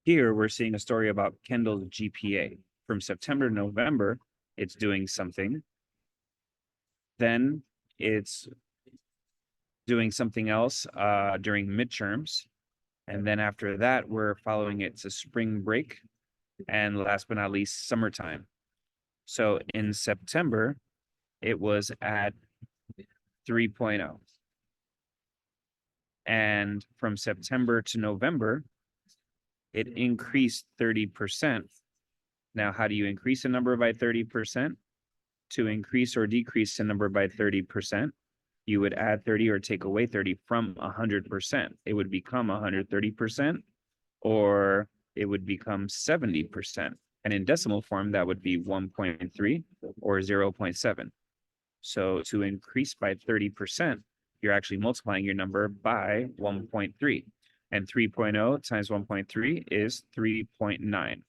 Here, we're seeing a story about Kendall's GPA. From September to November, it's doing something. Then it's doing something else during midterms. And then after that, we're following it to spring break. And last but not least, summertime. So in September, it was at 3.0. And from September to November, it increased 30%. Now, how do you increase a number by 30%? To increase or decrease a number by 30%, you would add 30 or take away 30 from 100%. It would become 130%, or it would become 70%. And in decimal form, that would be 1.3 or 0.7. So to increase by 30%, you're actually multiplying your number by 1.3. And 3.0 times 1.3 is 3.9.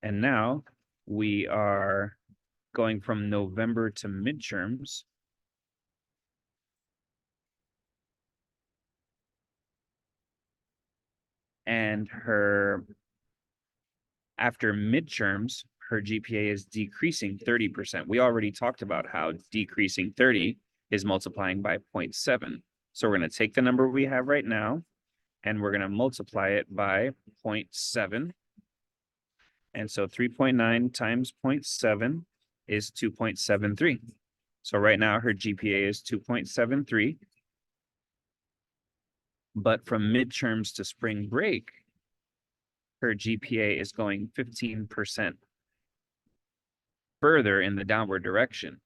And now we are going from November to midterms. And after midterms, her GPA is decreasing 30%. We already talked about how decreasing 30 is multiplying by 0.7. So we're going to take the number we have right now, and we're going to multiply it by 0.7. And so 3.9 times 0.7 is 2.73. So right now her GPA is 2.73. But from midterms to spring break, her GPA is going 15% further in the downward direction.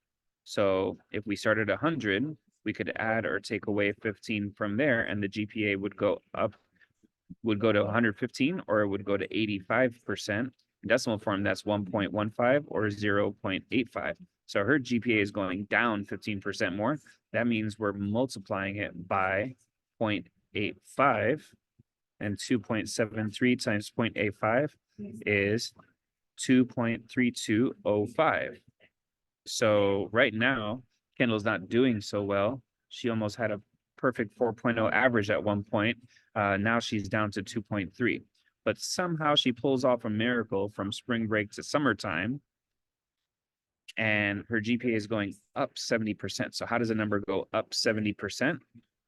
So if we start at 100, we could add or take away 15 from there, and the GPA would go up, would go to 115, or it would go to 85%. In decimal form, that's 1.15 or 0.85. So her GPA is going down 15% more. That means we're multiplying it by 0.85, and 2.73 times 0.85 is 2.3205. So right now, Kendall's not doing so well. She almost had a perfect 4.0 average at one point. Now she's down to 2.3. But somehow she pulls off a miracle from spring break to summertime, and her GPA is going up 70%. So how does a number go up 70%?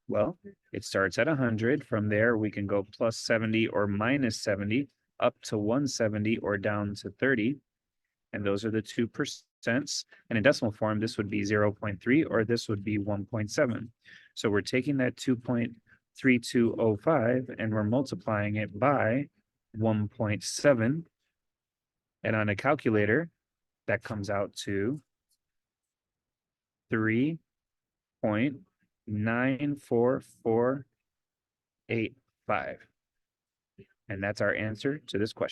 Well, it starts at 100. From there, we can go plus 70 or minus 70, up to 170 or down to 30. And those are the 2%. And in decimal form, this would be 0.3 or this would be 1.7. So we're taking that 2.3205 and we're multiplying it by 1.7. And on a calculator, that comes out to 3.94485. And that's our answer to this question.